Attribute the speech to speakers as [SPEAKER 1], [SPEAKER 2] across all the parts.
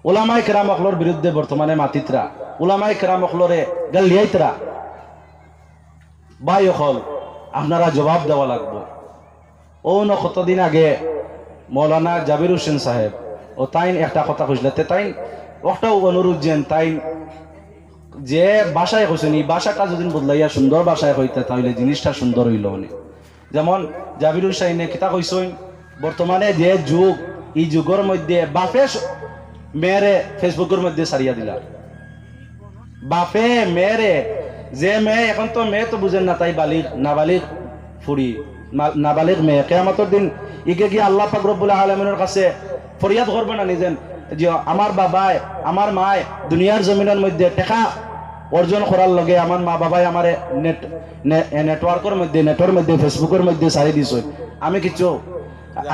[SPEAKER 1] উলামায়ে কেরাম অকলর বিরুদ্ধে বর্তমানে মাতিতরা উলামায়ে কেরাম অকলরে গালিয়াইতরা ভাই অকল আপনারা জবাব দেওয়া লাগবে। ও ন কতদিন আগে মৌলানা জাবির হোসেন সাহেব ও তাইন একটা কথা কইছিল তাইন ওটাও অনুরোধ যেন তাই যে ভাষায় কইছেন এই ভাষাটা যদি বদলাইয়া সুন্দর ভাষায় হইতে তাহলে জিনিসটা সুন্দর হইল অনেক। যেমন জাবির হুসাইনে কিতা কইছেন বর্তমানে যে যুগ এই যুগের মধ্যে বাপে মেয়েরে ফেসবুকের মধ্যে সারিয়া দিলা, বাপে মেয়েরে যে মেয়ে এখন তো মেয়ে তো বুঝেন না তাই বালিগ নাবালিগ ফুরি নাবালিগ মেয়ে কিয়ামতের দিন ইকে কি আল্লাহ পাক রব্বুল আলামিনের কাছে ফরিয়াদ করবে না নিজেন যে আমার বাবায় আমার মায় দুনিয়ার জমিনের মধ্যে টাকা অর্জন করার লগে আমার মা বাবাই আমার নেটওয়ার্কের মধ্যে নেটের মধ্যে ফেসবুকের মধ্যে সারি দিছ,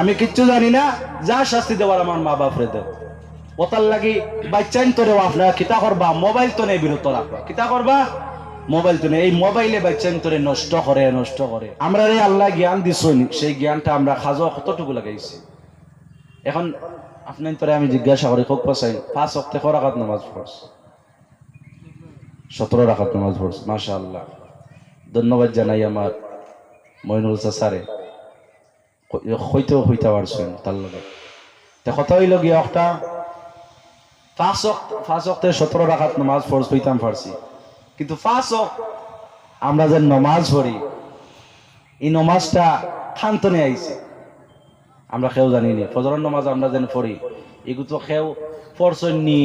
[SPEAKER 1] আমি কিচ্ছু জানি না, যা শাস্তি দেওয়ার আমার মা বাপরে দেব। ওতার লাগি বাচ্চাইন তোরে আপনারা কিতা করবা মোবাইল তো নেই বিরত রাখবা, কিতা করবা মোবাইল তো নেই, এই মোবাইলে বাচ্চাইন তোরে নষ্ট করে আমরা রে আল্লাহ জ্ঞান দিছুন সেই জ্ঞানটা আমরা খাজো কতটুকু লাগাইছি। এখন আপনার তোরে আমি জিজ্ঞাসা করি খুব পাসাই 5 ওয়াক্তে ক রাকাত নামাজ পড়ছ? 17 রাকাত নামাজ পড়ছ, মাশাআল্লাহ। ধন্যবাদ জানাই আমার মইনুল চাচারে হইতে পারছেন তার লগে কথা হইল গিয়ে একটা 5 ওয়াক্তে 17 রাকাত নামাজ পড়ছ হইতাম পারছি, কিন্তু 5 ওয়াক্ত আমরা যে নমাজ পড়ি এই নমাজটা খান্তনে আইছে আমরা কেউ জানি না। ফজরের নামাজ আমরা যেন পড়ি এগুলো তো কেউ পড়ছনি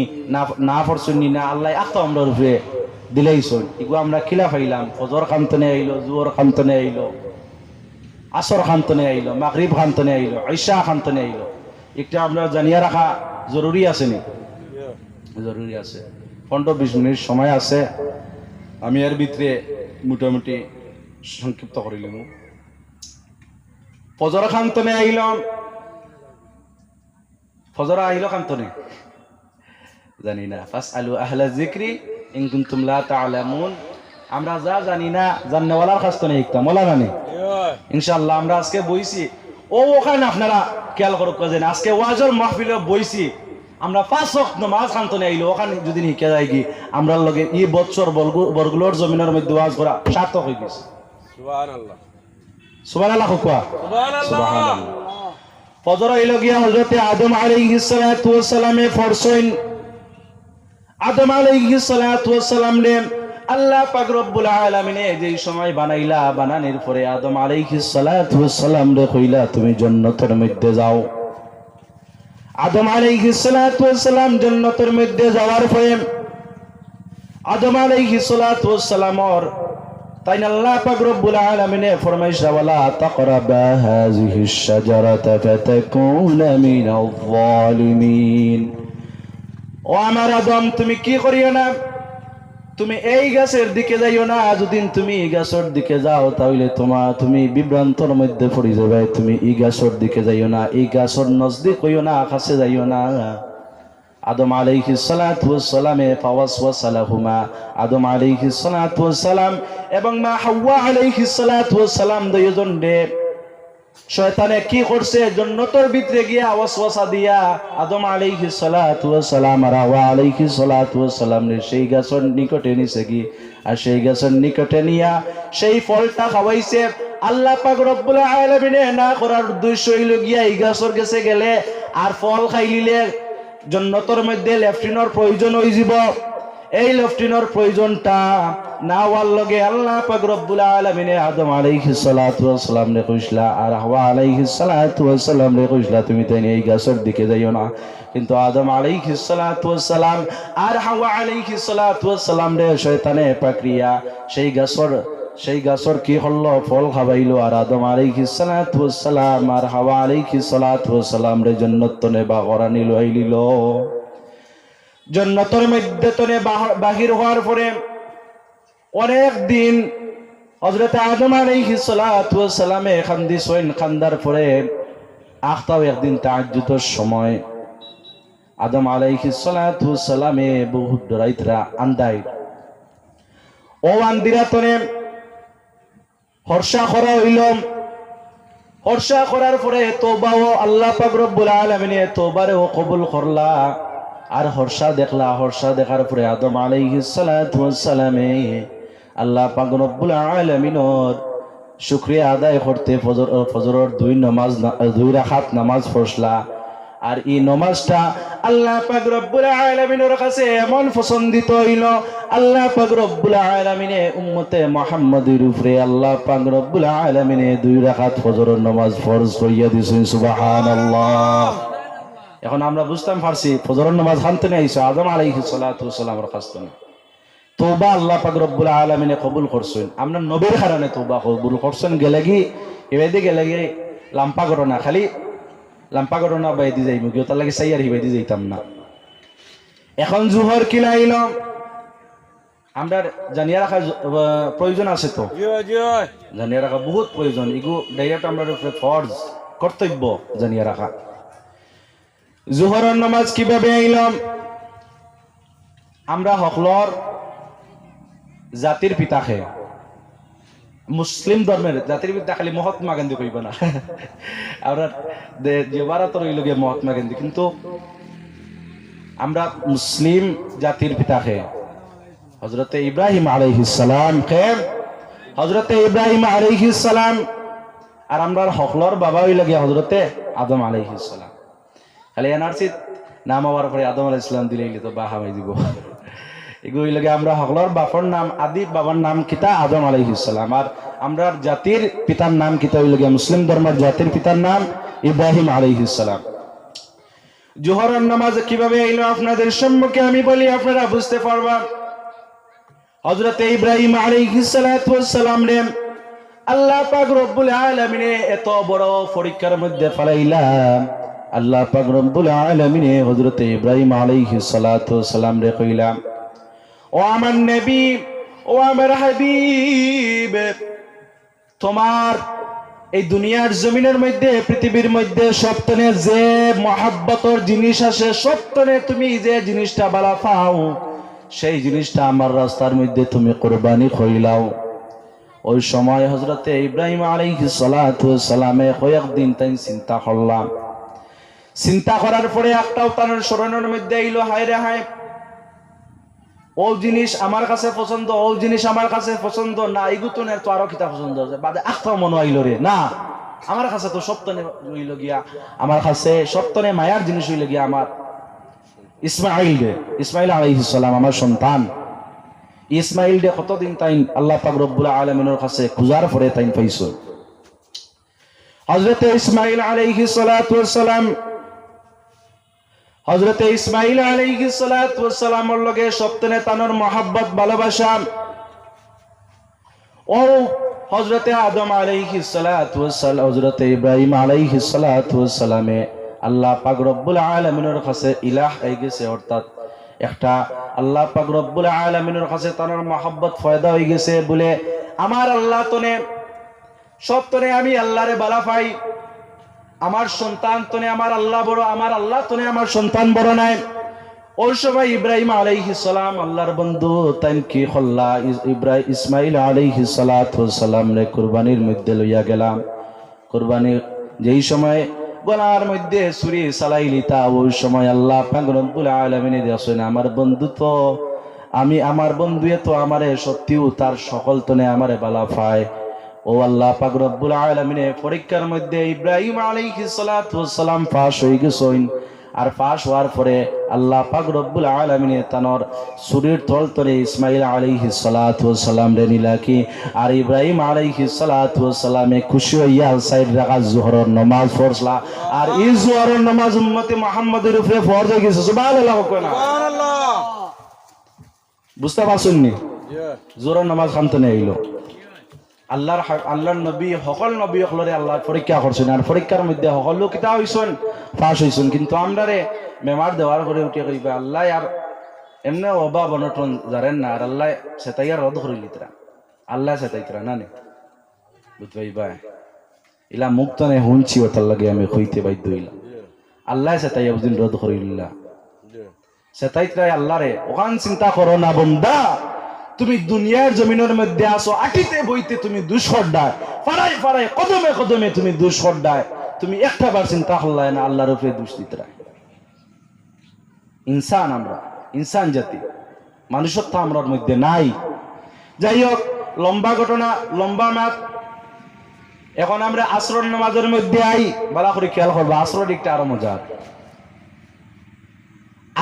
[SPEAKER 1] না পড়ছনি না আল্লাহ আখতো আমরা রূপে দিলাইছন, এগুলো আমরা খিলা পাইলাম। ফজর খান্তনে আইলো, জোহর খান্তনে আইলো, আসর খান্তনে আইলো, মাগরিব খান্তনে আইলো, ঈশা খান্তনে আইলো, এটা আমরা জানিয়া রাখা জরুরি আছে নি? জরুরি আছে। 15-20 মিনিট সময় আছে, আমি এর ভিতরে মোটামুটি সংক্ষিপ্ত করিলাম। ফজর খান্তনে আইলাম, ফজর আইলো খান্তনে জানি না, ফাসআলু আহলা যিকরি ইন কুনতুম লা তা'লামুন। আমরা যা জানি না জাননেওয়ালার কাছ থেকে একটা মোলা জানি ইনশাআল্লাহ। আমরা আজকে বইছি ওখানে আপনারা খেয়াল করুক যে আজকে ওয়াজের মাহফিলে বইছি আমরা 5 ওয়াক্ত নামাজ খান্তনে আইলো, ওখানে যদি শিখে যায় কি আমরা লগে এই বছর বরগুলোর জমিনের মধ্যে ওয়াজ করা সার্থক হয়ে গেছে। সুবহানাল্লাহ সুবহানাল্লাহ কোয়া সুবহানাল্লাহ। ফজর হইলো গিয়া হযরত আদম আলাইহিস সালাতু ওয়াস সালামে ফরসইন। আদম আলাইহিস সালাতু ওয়াস সালাম রে আল্লাহ পাক রব্বুল আলামিন যেই সময় বানাইলা, বানানোর পরে আদম আলাইহিস সালাতু ওয়াস সালাম রে কইলা তুমি জান্নাতের মধ্যে যাও। আদম আলাইহিস সালাতু ওয়াস সালাম জান্নাতের মধ্যে যাওয়ার পরে আদম আলাইহিস সালাতু ওয়াস সালামর তাই আল্লাহ পাক রব্বুল আলামিন ফরমাইশ ওয়ালা তাকরাবা হাযিহিশ শাজারাতা ফাতাকুনা মিনাল যালিমিন। ও আমার আদম তুমি কি করিও না, তুমি এই গাছের দিকে যাইও না, যদি তুমি এই গাছের দিকে যাও তাহলে তুমি বিভ্রান্তর মধ্যে পড়ে যাবে। তুমি এই গাছের দিকে যাইও না, এই গাছের নজদিক হইও না, কাছে যাইও না। আদম আলাইহিস সালাতু ওয়াস সালামে ফাওয়াসওয়াসা লাহুমা, আদম আলাইহিস সালাতু ওয়াস সালাম এবং মা হাওয়া আলাইহিস সালাতু ওয়াস সালাম দুইজন রে শয়তানে কি করছে জান্নাতের ভিতরে গিয়া ওয়াসওয়াসা দিয়া আদম আলাইহিস সালাতু ওয়াস সালাম আর হাওয়া আলাইহিস সালাতু ওয়াস সালাম রে সেই গাছের নিকটে নিছে কি, আর সেই গাছের নিকটে নিয়া সেই ফলটা খাওয়াইছে। আল্লাহ পাক রব্বুল আলামিন না করার উদ্দেশ্য হইল গিয়া এই গাছের কাছে গেলে আর ফল খাইলিলে জান্নাতের মধ্যে লেফটিনের প্রয়োজন হয়ে যাব। এই লেফটিনের প্রয়োজনটা না হওয়ার লগে আল্লাহ পাক রব্বুল আলামিন আদম আলাইহিস সালাতু ওয়াস সালাম রে কইছলা আর হাওয়া আলাইহিস সালাতু ওয়াস সালাম রে কইছলা তুমি তাই এই গাছের দিকে যাইও না। কিন্তু আদম আলাইহিস সালাতু ওয়াস সালাম আর হাওয়া আলাইহিস সালাতু ওয়াস সালাম রে শয়তানে পাকড়িয়া সেই গাছর কি হলো ফল খাওয়াইলো, আর আদম আলাইহিস সালাতু ওয়াস সালাম আর হাওয়া আলাইহিস সালাতু ওয়াস সালাম রে জান্নাত তনে বাগরা নিল আইলিল। জান্নাতের মধ্যে তনে বাহির হওয়ার পরে অনেক দিন হযরত আদম আলাইহিস সালাতু ওয়াস সালামে খান্দিছেন। খান্দার পরে আখতাও একদিন তাহাজ্জুদের সময় আদম আলাইহিস সালাতু ওয়াস সালামে বহুত রাইতরা আন্দাই ও আন্দিরা তনে হর্ষা করা হইল। হর্ষা করার পরে তওবা ও আল্লাহ পাক রব্বুল আলামিন তওবারে ও কবুল করলা। আর হর্ষা দেখলা, হর্ষা দেখার পরে আদম আলাইহিস সালাতু ওয়াস সালামে আল্লাহ পাক রব্বুল আলামিনের শুকরিয়া আদায় করতে ফজরের দুই রাকাত নামাজ পড়লা। আর এই নামাজটা আল্লাহ পাক রব্বুল আলামিনের কাছে এমন পছন্দিত হইল, আল্লাহ পাক রব্বুল আলামিনে উম্মতে মুহাম্মাদের উপরে আল্লাহ পাক রব্বুল আলামিনে 2 রাকাত ফজরের নামাজ ফরজ করিয়া দিয়েছেন। সুবহানাল্লাহ। এখন আমরা বুঝতাম পারছি ফজরের নামাজ হানতে আইছো আদম আলাইহিস সালাতু ওয়াস সালামের কাছে। তওবা আল্লাহ পাক রব্বুল আলামিনে কবুল করছেন, আমরা নবীর কারণে তওবা কবুল করছেন। গেলেগি এবেদি গেলেগি লাম্পা করো না, খালি লাম্পা করো না বাইদি যাইমু কি তার লাগে সাইয়ার হিবাইদি যাইতাম না। এখন জোহর কিলাইল আমরা জানিয়া রাখা প্রয়োজন আছে, তো জানিয়া রাখা বহুত প্রয়োজন। এগু ডাইরেক্ট আমরা ফরজ কর্তব্য জানিয়া রাখা। জোহরের নামাজ কিভাবে আইলাম? আমরা হকলর জাতির পিতাকে, মুসলিম ধর্মের জাতির পিতা খালি মহাত্মা গান্ধী কইব না, আমরা যে ভারত রইল গিয়ে মহাত্মা গান্ধী, কিন্তু আমরা মুসলিম জাতির পিতাকে হযরতে ইব্রাহিম আলাইহিস সালাম কে, হযরতে ইব্রাহিম আলাইহিস সালাম, আর আমরা হকলর বাবা হইল গিয়ে হযরতে আদম আলাইহিস সালাম। খালি এনআরসি নাম হওয়ার পরে আদম আলাইহিস সালাম দিলেই তো বাহা হয়ে দিব। এগুলো লাগে আমরা হকলর বাপর নাম আদি বাবার নাম কিতা আদম আলাইহিস সালাম, আর আমরা জাতির পিতার নাম কিতা হইল গিয়া মুসলিম ধর্মের জাতির পিতার নাম ইব্রাহিম আলাইহিস সালাম। জোহরের নামাজ কিভাবে আইলো আপনাদের সম্মুখে আমি বলি, আপনারা বুঝতে পারবা। হযরতে ইব্রাহিম আলাইহিস সালাতু ওয়াস সালাম রে আল্লাহ পাক রব্বুল আলামিনে এত বড় পরীক্ষার মধ্যে ফেলাইলাম। আল্লাহ পাক রব্বুল আলামিনে হযরতে ইব্রাহিম আলাইহিস সালাতু ওয়াস সালাম রে কইলাম, ও আমার নবী, ও আমার হাবিব, তোমার এই দুনিয়ার জমিনের মধ্যে পৃথিবীর মধ্যে সবতনে যে মহাব্বতর জিনিস আছে, সবতনে তুমি যে জিনিসটা ভালো পাও সেই জিনিসটা আমার রাস্তার মধ্যে তুমি কুরবানি কইলাও। ওই সময় হযরতে ইব্রাহিম আলাইহিস সালাতু ওয়াস সালামে কয়েকদিন তাই চিন্তা করলাম। চিন্তা করার পরে একটাও তার স্মরণের মধ্যে আইলো, হায় রে হায়, ও জিনিস আমার কাছে পছন্দ, ও জিনিস আমার কাছে পছন্দ না, এগুতনের তো আরো কিতা পছন্দ আছে বাদে আখটাও মনে হইল রে না, আমার কাছে তো সপ্তনে হইল গিয়া, আমার কাছে সপ্তনে মায়ার জিনিস হইল গিয়া আমার ইসমাইল রে, ইসমাইল আলাইহিস সালাম আমার সন্তান। ইসমাইল রে কতদিন তাই আল্লাহ পাক রব্বুল আলামিনের কাছে খুঁজার পরে তাই পাইছো। হযরতে ইসমাইল আলাইহিস সালাতু ওয়াস সালাম, হযরতে ইসমাইল আলাইহিস সালাতু ওয়াস সালামের লগে সপ্তনে তানোর মহব্বত ভালোবাসা। ও হযরতে আদম আলাইহিস সালাতু ওয়াস সালাম, হযরতে ইব্রাহিম আলাইহিস সালাতু ওয়াস সালামে আল্লাহ পাক রব্বুল আলামিনের কাছে ইলাহ হয়ে গেছে, অর্থাৎ একটা আল্লাহ পাক রব্বুল আলামিনের কাছে তানোর মহব্বত পয়দা হয়ে গেছে বলে আমার আল্লাহ তনে সপ্তনে আমি আল্লাহরে বালা পাই, আমার সন্তান তনে আমার আল্লাহ বড়, আমার আল্লাহ তনে আমার সন্তান বড় নাই। ওই সময় ইব্রাহিম আলাইহিস সালাম আল্লাহর বন্ধু তাই কি হল্লা ইব্রাহিম ইসমাইল আলাইহিস সালাতু ওয়াস সালাম রে কুরবানির মধ্যে লইয়া গেলাম। কুরবানির যেই সময় গলার মধ্যে ছুরি চালাইলিতা, ওই সময় আল্লাহ পাক রব্বুল আলামিন দেখেন আমার বন্ধু তো আমি, আমার বন্ধুয়ে তো আমারে সত্যিও তার সকল তনে আমারে বালা পায়। ও আল্লাহ পাক রব্বুল আলামিনের পরীক্ষার মধ্যে ইব্রাহিম আলাইহিস সালাতু ওয়াস সালাম পাস হয়ে গেছেন। আর পাস হওয়ার পরে আল্লাহ পাক রব্বুল আলামিনের তানোর শরীর তলতলে ইসমাইল আলাইহিস সালাতু ওয়াস সালাম রে নিলাকি, আর ইব্রাহিম আলাইহিস সালাতু ওয়াস সালামে খুশি হইয়া 4 রাকাত যোহরের নামাজ পড়লা। আর এই যোহরের নামাজ উম্মতে মুহাম্মাদের উপরে ফরজ হয়ে গেছে। সুবহানাল্লাহ, সুবহানাল্লাহ। বুঝতে পারছেন নি? যোহরের নামাজ খানতে নেইলো আল্লাহর নবী সকল নবী সকলরে আল্লাহ পরীক্ষা করছেন, আর পরীক্ষার মধ্যে সকল লোক কিতা হইছেন পাস হইছেন। কিন্তু আমরা রে মেমার দেওয়ার করে উঠিয়া কইবা আল্লাহ আর এমনি অভাব অনটন জানেন না, আর আল্লাহ সেটাইয়া রদ করে লিতরা, আল্লাহ সেটাইতরা না নে বুঝতে পাইবা। ইলা মুক্ত নে হুনছি ওটার লাগে আমি কইতে বাধ্য হইলাম, আল্লাহ সেটাইয়া বুঝিন রদ করে লিলা সেটাইতরা আল্লাহ রে। ওখান চিন্তা করো না বন্দা, তুমি দুনিয়ার জমিনের মধ্যে আসো, আটিতে বইতে তুমি দুষ্কর্ডায়, ফাড়াই ফাড়াই কদমে কদমে তুমি দুষ্কর্ডায়, তুমি একটা বার চিন্তা করলাই না আল্লাহর উপরে দুষ দিতে। ইনসান, আমরা ইনসান জাতি, মানুষত্ব আমরার মধ্যে নাই। যাই হোক, লম্বা ঘটনা, লম্বা মাত। এখন আমরা আসরের নামাজের মধ্যে আই, ভালো করে খেয়াল করবো, আসরের দিকটা আরো মজার।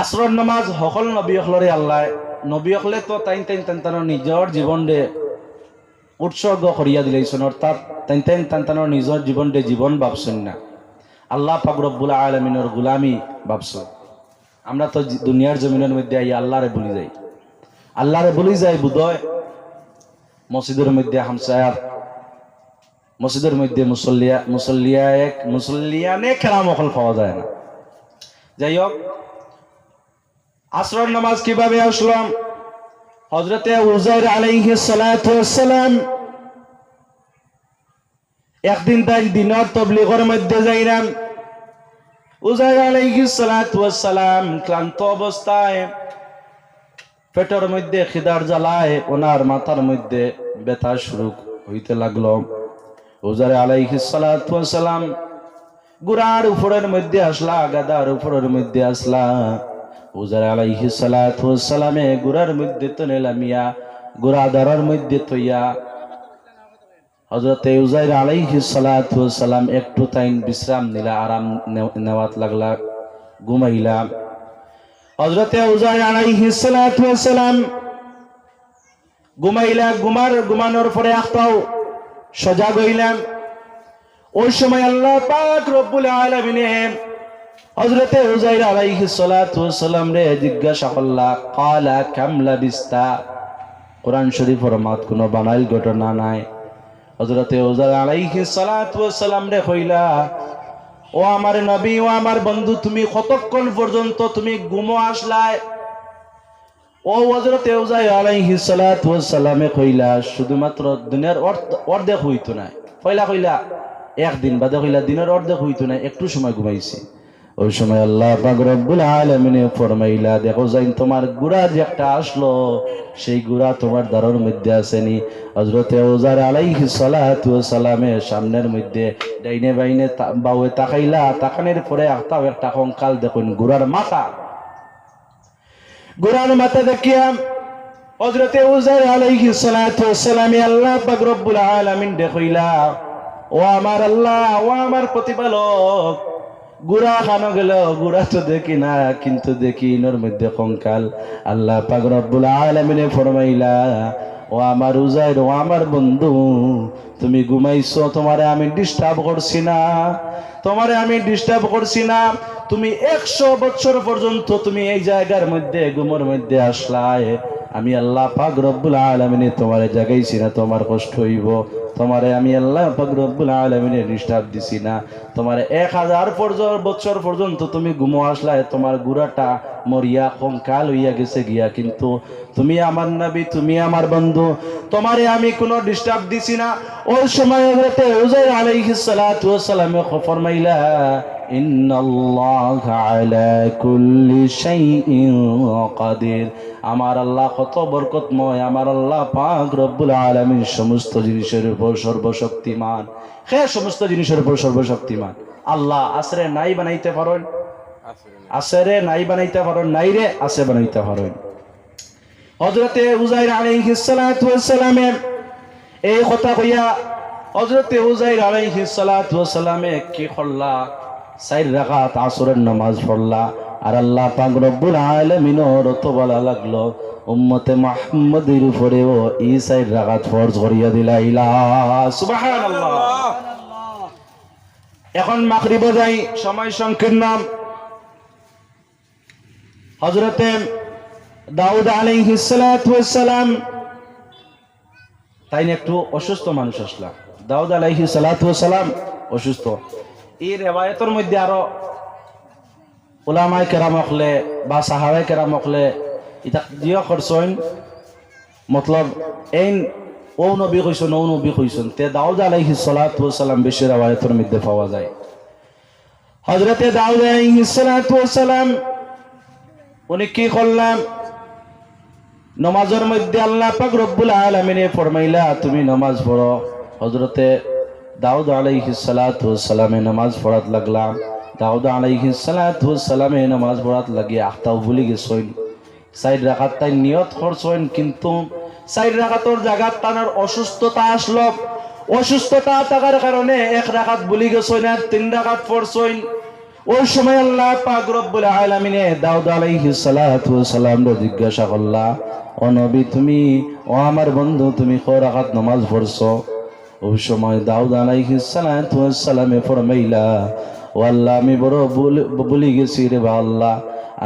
[SPEAKER 1] আসরের নামাজ সকল নবী হলরে আল্লাহ, নবী হলে তো তাইন নিজের জীবন দে উৎসর্গ করিয়া দিলেছেন, অর্থাৎ তাইন নিজের জীবন দে জীবন ভাবছেন না, আল্লাহ পাক রব্বুল আলামিনের গোলামি ভাবছেন। আমরা তো দুনিয়ার জমিনের মধ্যে আই আল্লাহরে ভুলি যাই, আল্লাহরে ভুলি যাই বুধয় মসজিদের মধ্যে হামসায়ার, মসজিদের মধ্যে মুসল্লিয়ানে খেলাম অকল পাওয়া যায় না। যাই হোক, আসরের নামাজ কিভাবে আসলাম? হযরতে উযাইর আলাইহিস সালাতু ওয়াস সালাম একদিন তাই দিনের তাবলীগের মধ্যে যাইলাম। উযাইর আলাইহিস সালাতু ওয়াস সালাম ক্লান্ত অবস্থায়, পেটের মধ্যে খিদার জ্বালায় ওনার মাথার মধ্যে ব্যথা শুরু হইতে লাগলো। উযাইর আলাইহিস সালাতু ওয়াস সালাম গুড়ার উপরের মধ্যে আসলা, গাদার উপরের মধ্যে আসলা। উযাইর আলাইহিস সালাতু ওয়াস সালামে গুড়ার মধ্যে তো নেলামিয়া, গুড়া দারার মধ্যে তৈয়া হযরতে উযাইর আলাইহিস সালাতু ওয়াস সালাম একটু তাইন বিশ্রাম নিলা, আরাম নেওয়াত লাগলা, ঘুমাইলা। হযরতে উযাইর আলাইহিস সালাতু ওয়াস সালাম ঘুমাইলা, ঘুমানোর পরে আখতাও সজাগ হইলাম। ওই সময় আল্লাহ পাক রব্বুল আলামিন হযরতে উযাইর আলাইহিস সালাতু ওয়াস সালাম রে জিজ্ঞাসা করলা, ক্বালা কাম লাবিস্তা। কোরআন শরীফের মাত কোনো বানাইল ঘটনা নাই। হযরতে উযাইর আলাইহিস সালাতু ওয়াস সালাম রে কইলা, ও আমার নবী, ও আমার বন্ধু, তুমি কতক্ষণ পর্যন্ত তুমি ঘুমো আসলাই? ও হযরতে উযাইর আলাইহিস সালাতু ওয়াস সালামে কইলা, শুধুমাত্র দিনের অর্ধেক হইতো না। কইলা একদিন বাদে কইলা দিনের অর্ধেক হইতো না, একটু সময় ঘুমাইছি। ওই সময় আল্লাহ পাক রব্বুল আলামিন ফরমাইলা, দেখো যাইন তোমার গুড়া যে একটা আসলো, সেই গুড়া তোমার দারুর মধ্যে আসেনি। হযরতে উযাইর আলাইহিস সালাতু ওয়াস সালামের সামনের মধ্যে ডাইনে বাইনে বাউয়ে তাকাইলা, তাকানোর পরে আখতাও একটা কঙ্কাল দেখুন, গুড়ার মাথা। গুড়ার মাথা দেখিয়া হযরতে উযাইর আলাইহিস সালাতু ওয়াস সালামে আল্লাহ পাক রব্বুল আলামিন দেখইলা, ও আমার আল্লাহ, ও আমার প্রতিপালক, গুড়া খানো গেল, গুড়া তো দেখি না, কিন্তু দেখি ইনোর মধ্যে কঙ্কাল। আল্লাহ পাক রব্বুল আলামিন ফরমাইলা, ও আমার উযাইর, ও আমার বন্ধু, তুমি ঘুমাইছো, তোমারে আমি ডিস্টার্ব করছি না, তোমারে আমি ডিস্টার্ব করছি না। তুমি 100 বছর পর্যন্ত তুমি এই জায়গার মধ্যে ঘুমের মধ্যে আসলাই, আমি আল্লাহ পাক রব্বুল আলামিন তোমারে জাগাইছি না, তোমার কষ্ট হইব। তোমারে আমি আল্লাহ পাক রব্বুল আলামিন ডিস্টার্ব দিছি না। তোমার 1000 বছর পর্যন্ত তুমি ঘুমো আসলাই, তোমার গুড়াটা মরিয়া কঙ্কাল হইয়া গেছে গিয়া, কিন্তু তুমি আমার নবী, তুমি আমার বন্ধু, তোমারে আমি কোনো ডিস্টার্ব দিছি না। ওই সময় হযরতে উযাইর আলাইহিস সালাতু ওয়াস সালাম ফরমাইলা, ইন্নাল্লাহা আলা কুল্লি শাইইন কাদির। আমার আল্লাহ কত বরকতময়, আমার আল্লাহ পাক রব্বুল আলামিন সমস্ত জিনিসের উপর সর্বশক্তিমান। হে সমস্ত জিনিসের উপর সর্বশক্তিমান আল্লাহ। আসরে নাই বানাইতে পারেন, আসরে নাই বানাইতে পারেন, নাই রে আছে বানাইতে পারেন। হযরতে উযাইর আলাইহিস সালাতু ওয়াস সালাম এই কথা কইয়া হযরতে উযাইর আলাইহিস সালাতু ওয়াস সালাম কি করলা? 4 রাকাত আসরের নামাজ পড়লা। আর আল্লাহ পাক রব্বুল আলামিন রত বলা লাগলো, উম্মতে মুহাম্মাদের উপরেও এই 4 রাকাত ফরজ করিয়া দিলা। ইলা সুবহানাল্লাহ। এখন মাগরিবে যাই, সময় সংকীর্ণ। হযরতে দাউদ আলাইহিস সালাতু ওয়াস সালাম তাই একটু অসুস্থ মানুষ আসলা। দাউদ আলাইহিস সালাতু ওয়াস সালাম অসুস্থ। এই রিওয়ায়াতের মধ্যে আরো উলামায়ে কেরাম হকলে বা সাহাবায়ে কেরাম হকলে এটা জিও করছেন, মতলব এই ও নবী কইছেন, ও নবী কইছেন, তে দাউদ আলাইহিস সালাতু ওয়াস সালাম বেশি রিওয়ায়াতের মধ্যে পাওয়া যায়। হযরতে দাউদ আলাইহিস সালাতু ওয়াস সালাম উনি কি করলেন? নামাজের মধ্যে আল্লাহ পাক রব্বুল আলামিন ফরমাইলা, তুমি নামাজ পড়ো। হযরতে দাউদ আলাইহিস সালাতু ওয়াস সালামে নামাজ পড়াত লাগলা। দাউদ আলাইহিস সালাতু ওয়াস সালামে নামাজ পড়াত লাগি আখতাও ভুলি গেছইন 4 রাকাত তাই নিয়ত করছইন কিন্তু 4 রাকাতর জায়গা তার অসুস্থতা আসলো অসুস্থতা থাকার কারণে 1 রাকাত ভুলি গেছইন আর 3 রাকাত পড়ছইন ওই সময় আল্লাহ পাক রব্বুল আলামিন দাউদ আলাইহিস সালাতু ওয়াস সালাম জিজ্ঞাসা করলা ও নবী তুমি ও আমার বন্ধু তুমি কয় রাকাত নামাজ পড়ছো ওই সময় দাউদ আলাইহিস সালাতু ওয়াস সালামে ফরমাইলা ও আল্লাহ আমি বড় ভুলে গেছি রে আল্লাহ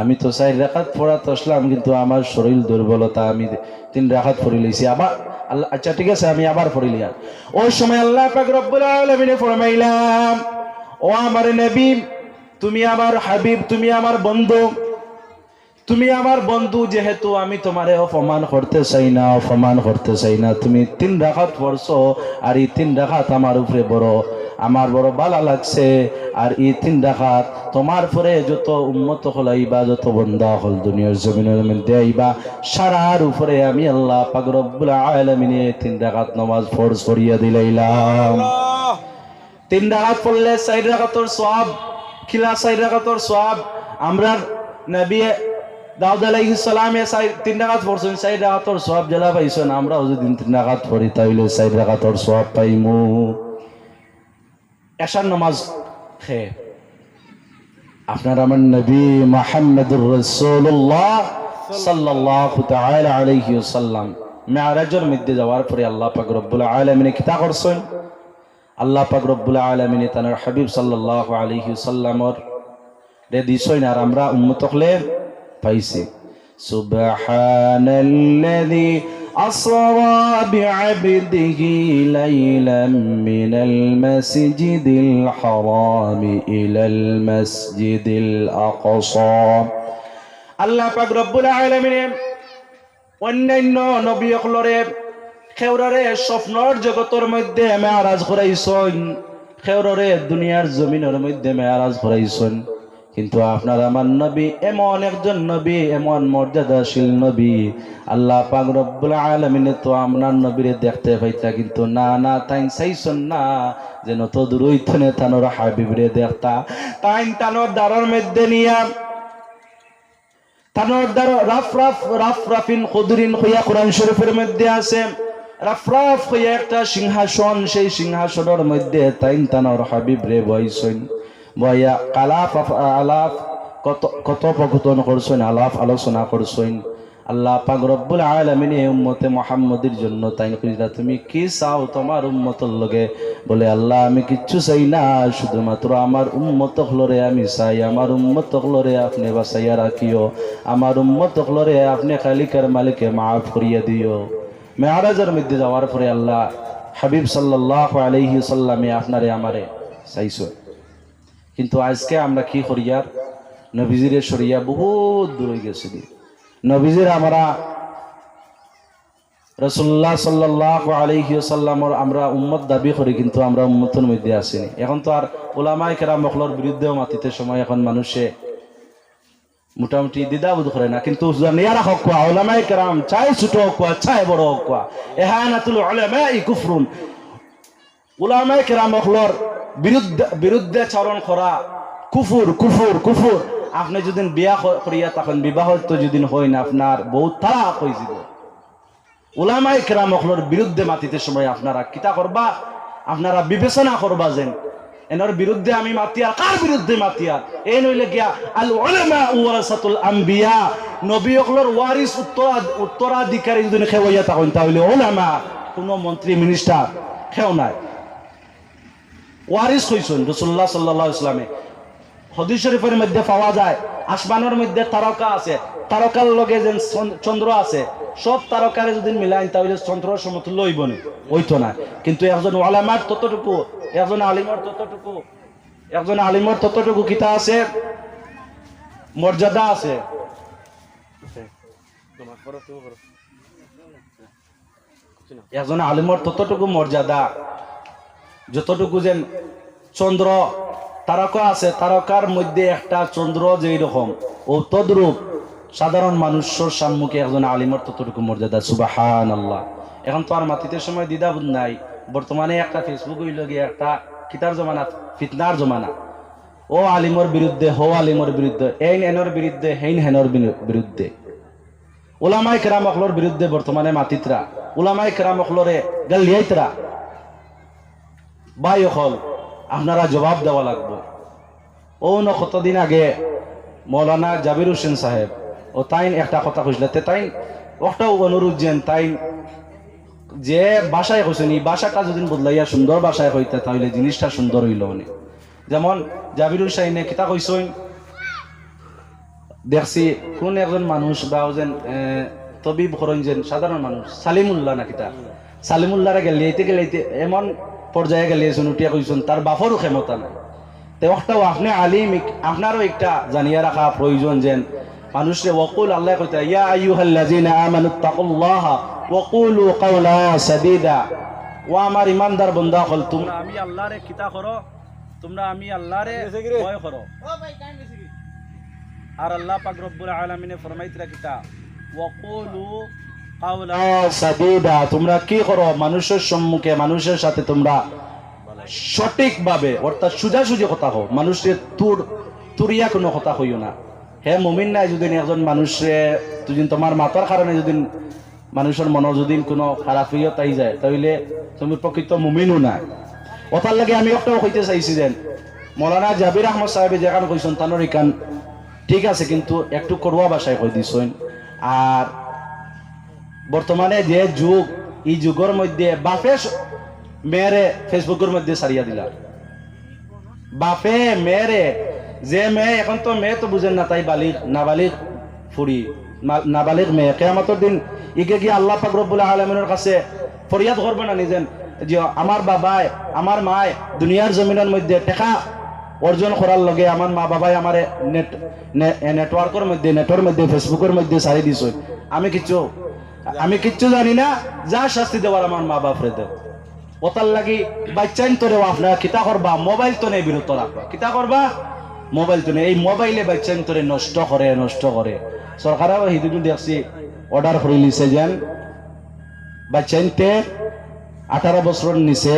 [SPEAKER 1] আমি তো 4 রাকাত পড়াতে আসলাম কিন্তু আমার শরীর দুর্বলতা আমি 3 রাকাত পড়ে লইছি আবার আল্লাহ আচ্ছা ঠিক আছে আমি আবার পড়িলি আর ওই সময় আল্লাহ পাক রব্বুল আলামিন ফরমাইলাম ও আমার নবী তুমি আমার হাবিব তুমি আমার বন্ধু যেহেতু আমি তোমারে অপমান করতে চাই না তুমি 3 রাকাত পড়ছো আর এই 3 রাকাত আমার বড় ভালো লাগছে আর এই 3 রাকাত তোমার পরে যত উম্মত হলাইবা যত বান্দা হল দুনিয়ার জমিনের মধ্যে আইবা সারার উপরে আমি আল্লাহ পাক রব্বুল আলামিন 3 রাকাত নামাজ ফরজ করিয়া দিলাইলাম 3 রাকাত পড়লে 4 রাকাতের সওয়াব খিলা 4 রাকাতের সওয়াব আমরা নবী দাউদ আলাইহিস সালামে 3 রাকাত পড়ছেন 4 রাকাতের সওয়াব জেলা পাইছেন আমরাও যদি 3 রাকাত পড়ি তাইলে 4 রাকাতের সওয়াব পাইমু এশার নামাজ খে আপনার আমার নবী মুহাম্মদুর রাসূলুল্লাহ সাল্লাল্লাহু তাআলা আলাইহি ওয়াসাল্লাম মিরাজের মধ্যে যাওয়ার পরে আল্লাহ পাক রব্বুল আলামিন কিতা করছেন আল্লাহ পাক রব্বুল আলামিন তার হাবিব সাল্লাল্লাহু আলাইহি ওয়াসাল্লামর রে দিছেন আর আমরা উম্মত হলে পাইছি সুবহানাল্লাযী আসরা বিআবদিহি লাইলাম মিনাল মাসজিদিল হারাম ইলাল মাসজিদিল আকসা আল্লাহ পাক রব্বুল আলামিন অন্যান্য নবীসকলরে খেউরারে স্বপ্নর জগতের মধ্যে মেরাজ করাইছেন খেউরারে দুনিয়ার জমিনের মধ্যে মেরাজ করাইছেন কিন্তু আপনার আমার নবী এমন একজন নবী এমন মর্যাদাশীল নবী আল্লাহ পাক রব্বুল আলামিন তো আপনার নবীরে দেখতে পাইতা কিন্তু না তাই চাইছেন না যেন তো দূরইথনে তানোর হাবিবরে দেখতা তাই তানোর দ্বারের মধ্যে নিয়া তানোর দ্বার রাফরাফিন খুদরিন হইয়া কোরআন শরীফের মধ্যে আছে রাফরাফ হইয়া একটা সিংহাসন সেই সিংহাসনের মধ্যে তাই তানোর হাবিবরে বইছেন বইয়া আলাপ কথোপকথন করছেন আলাপ আলোচনা করছেন আল্লাহ পাক রব্বুল আলামিন উম্মতে মুহাম্মদের জন্য তাই কইরা তুমি কি চাও তোমার উম্মতের লগে বলে আল্লাহ আমি কিচ্ছু চাই না শুধুমাত্র আমার উম্মত হলরে আমি চাই আমার উম্মত হলরে আপনি বাঁচাইয়া রাখিও আমার উম্মত হলরে আপনি খালিকার মালিকে মাফ করিয়া দিও মেরাজের মধ্যে যাওয়ার পরে আল্লাহ হাবিব সাল্লাল্লাহু আলাইহি সাল্লামে আপনারে আমারে চাইছো কিন্তু আজকে আমরা কি করিয়ার নবীজিরে সরিয়া বহুত দূর হয়ে গেছি নবীজির আমরা রাসূলুল্লাহ সাল্লাল্লাহু আলাইহি ওয়াসাল্লামর আমরা উম্মত দাবি করি কিন্তু আমরা উম্মতের মধ্যে আসিনি এখন তো আর উলামায়ে কেরাম মখলর বিরুদ্ধেও মাতিতে সময় এখন মানুষে মোটামুটি দ্বিধাবোধ করে না কিন্তু জানিয়ারা হক কোয়া উলামায়ে কেরাম চাই ছোট হোক কোয়া চাই বড় হোক কোয়া ইহানাতুল উলামাই কুফরুন উলামায়ে কেরাম মখলর বিরুদ্ধে চারণ করা কুফুর আপনি যদি বিয়া করিয়া তখন বিবাহ তো যদি হয় না আপনার বহুত তালাক হয়ে যাব উলামায়ে কেরাম মখলর বিরুদ্ধে মাতিতে সময় আপনারা কিতা করবা আপনারা বিবেচনা করবা যেন এনার বিরুদ্ধে আমি মাতিয়ার কার বিরুদ্ধে মাতিয়ার এই নইলে গিয়া আল উলামা ওয়ারাসাতুল আম্বিয়া নবী হকলর ওয়ারিস উত্তরাধিকারী যদি কেউ হইয়া তখন তাহলে উলামা কোনো মন্ত্রী মিনিস্টার কেউ নাই ওয়ারিস হইছেন রাসূলুল্লাহ সাল্লাল্লাহু আলাইহি ওয়াসাল্লামে হাদিস শরীফের মধ্যে পাওয়া যায় আসমানের মধ্যে তারকা আছে তারকার লগে যেন চন্দ্র আছে সব তারকারে যদি মিলাই তাহলে চন্দ্র সমতুল্য হইব না হইতো না কিন্তু একজন উলামার ততটুকু একজন আলিমর ততটুকু কিতা আছে মর্যাদা আছে একজন আলিমর ততটুকু মর্যাদা যতটুকু যেন চন্দ্র তারকা আছে তারকার মধ্যে একটা চন্দ্র যেই রকম ও তদ্রূপ সাধারণ মানুষের সম্মুখে একজন আলিমর ততটুকু মর্যাদা সুবহানাল্লাহ এখন তো আর মাতিতে সময় দ্বিধাবোধ নাই বর্তমানে একটা ফেসবুক হইল গিয়ে একটা কিতার জমানা ফিতনার জমানা ও আলিমর বিরুদ্ধে হো আলিমর বিরুদ্ধে এইন এনর বিরুদ্ধে হেইন হেনর বিরুদ্ধে উলামায়ে কেরাম অকলর বিরুদ্ধে বর্তমানে মাতিতরা উলামায়ে কেরাম অকলরে গালিয়াইতরা ভাই অকল আপনারা জবাব দেওয়া লাগবে ও ন কতদিন আগে মৌলানা জাবির হোসেন সাহেব ও তাইন একটা কথা কইছিল তাই ওটাও অনুরোধ যেন তাই যে ভাষায় কইছেন এই ভাষাটা যদি বদলাইয়া সুন্দর ভাষায় কইতে তাহলে জিনিসটা সুন্দর হইল অনেক যেমন জাবিরুল সাইনে কিতা কইছেন দেখছি কোন একজন মানুষ বা যেন তবিব করেন যেন সাধারণ মানুষ সালিমুল্লাহ না কিতা সালিমুল্লাহরে গেলাইতে এমন পর্যায়ে গেলিয়েছেন উঠিয়া কইছেন তার বাপরও ক্ষমতা নাই তো ওটাও আপনি আলিম আপনারও একটা জানিয়া রাখা প্রয়োজন যেন মানুষে ওয়াকুল আল্লাহ কইতা ইয়া আইয়ুহাল্লাযিনা আমানুত্তাকুল্লাহা ওয়াকুলু কাওলা সাদীদা ও আমার ইমানদার বান্দা হল তোমরা আমি আল্লাহরে কিতা করো তোমরা আমি আল্লাহরে ভয় করো আর আল্লাহ পাক রব্বুল আলামিনে ফরমাইতরা কিতা ওয়াকুলু কাওলা সাদীদা তোমরা কি করো মানুষের সম্মুখে মানুষের সাথে তোমরা সঠিকভাবে অর্থাৎ সোজাসুজি কথা হও মানুষের তুরিয়া কোনো কথা হইও না হে মুমিন নাই যদি একজন মানুষে যদি তোমার মাতার কারণে যদি মানুষের মনে যদি কোনো খারাপ হইয়া তাই যায় তাহলে তুমি প্রকৃত মুমিনও না ওটার লাগে আমি একটাও কইতে চাইছি যেন মৌলানা জাবির আহমদ সাহেব যেখান কইছেন তানোর ইকান ঠিক আছে কিন্তু একটু করুয়া ভাষায় কই দিছেন আর বর্তমানে যে যুগ এই যুগের মধ্যে বাপে মেয়েরে ফেসবুকের মধ্যে সারিয়া দিলা বাপে মেয়েরে যে মেয়ে এখন তো মেয়ে তো বুঝেন না তাই বালিক নাবালিক ফুরি নাবালিক মেয়ে কিয়ামতের দিন ইকে গিয়ে আল্লাহ পাক রব্বুল আলামিনের কাছে ফরিয়াদ করবে না নিজেন যে আমার বাবাই আমার মায় দুনিয়ার জমিনের মধ্যে টাকা অর্জন করার লগে আমার মা বাবাই আমার নেটওয়ার্কের মধ্যে নেটের মধ্যে ফেসবুকের মধ্যে সারি দিছ আমি কিচ্ছু জানি না যা শাস্তি দেওয়ার আমার মা বাপরে দেব ওটার লাগি বাচ্চাইন তোরেও আপনারা কিতা করবা মোবাইল তো নেই বিরত রাখবা কিতা করবা মোবাইল তো নেই এই মোবাইলে বাচ্চাইন তোরে নষ্ট করে সরকারেও হিদিন দেখছি অর্ডার করে লিছে যেন বাচ্চাইনতে 18 বছর নিচে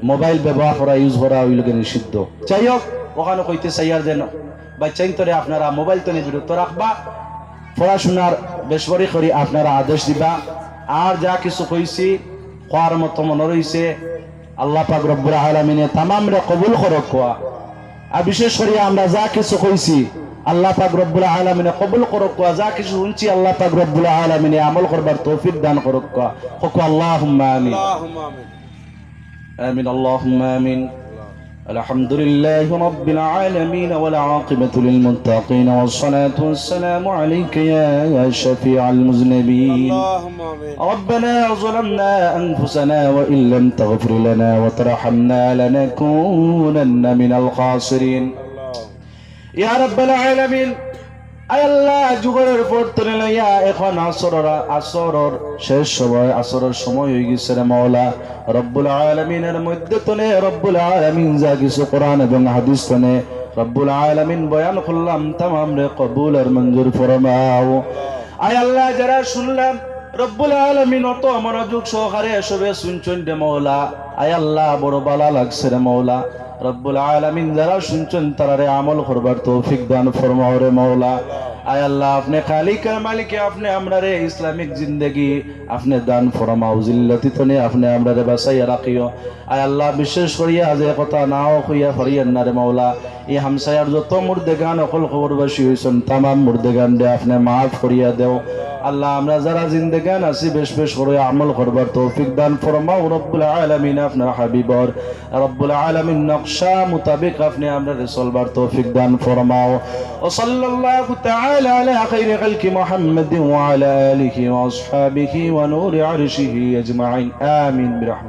[SPEAKER 1] মোবাইল ব্যবহার করা ইউজ করা ওই লোকে নিষিদ্ধ যাই হোক ওখানে কইতে চাইয়ার যেন বাচ্চাইন তোরে আপনারা মোবাইল তো নেই বিরত রাখবা পড়াশোনার বেশবরি করে আপনারা আদেশ দিবা আর যা কিছু কইছি কোয়ার মতো মনে রয়েছে আল্লাহ পাক রব্বুল আলামিনে তামাম রে কবুল করক কোয়া আর বিশেষ করে আমরা যা কিছু কইছি আল্লাহ পাক রব্বুল আলামিনে কবুল করক কোয়া যা কিছু শুনছি আল্লাহ পাক রব্বুল আলামিনে আমল করবার তৌফিক দান করক কোয়া হকু আল্লাহুম্মা আমিন আমিন আল্লাহুম্মা আমিন الحمد لله رب العالمين والعاقبة للمتقين والصلاة والسلام عليك يا شفيع المذنبين ربنا ظلمنا أنفسنا وإن لم تغفر لنا وترحمنا لنكونن من الخاسرين يا رب العالمين আয় আল্লাহ যুগের পরতনে লইয়া এখন আসরের শেষ সময় আসরের সময় হয়ে গেছে রে মাওলা রব্বুল আলামিনের মধ্যে তনে রব্বুল আলামিন যা কিছু কোরআন এবং হাদিস তনে রব্বুল আলামিন বয়ান করলাম तमाम রে কবুল আর মঞ্জুর ফরমাও আয় আল্লাহ যারা শুনলাম রব্বুল আলামিন অত মনোযোগ সহকারে এসবে শুনছেন রে মাওলা আয় আল্লাহ বড় ভালো লাগছে রে মাওলা রব্বুল আলামিন যারা শুনছেন তারারে আমল করবার তৌফিক দান ফরমাও রে মাওলা আয় আল্লাহ আপনি খালিকের মালিকে আপনি আমরারে ইসলামিক জিন্দেগি আপনি দান ফরমাও জিল্লতি তনে আপনি আমরারে বাঁচাইয়া রাখিও আয় আল্লাহ বিশেষ করিয়া আজ কথা নাও হইয়া ফরিয়ান না রে মাওলা এই হামসায়ার যত মুর্দেগান অকল খবরবাসী হয়েছেন তামাম মুর্দেগান দে আপনি মাফ করিয়া দেও আল্লাহ আমরা যারা জিন্দেগান আছি বেশ করে আমল করবার তৌফিক দান ফরমাও রব্বুল আলামিন আপনার হাবিবর রব্বুল আলামিন নকশা মোতাবেক আপনি আমরা চলবার তৌফিক দান ফরমাও ও সাল্লাল্লাহু তাআলা আলা খাইরি খালকি মুহাম্মাদিন ওয়া আলা আলিহি ওয়া আসহাবিহি ওয়া নূরি আরশিহি আজমাইন আমিন বিরহমাতিহি।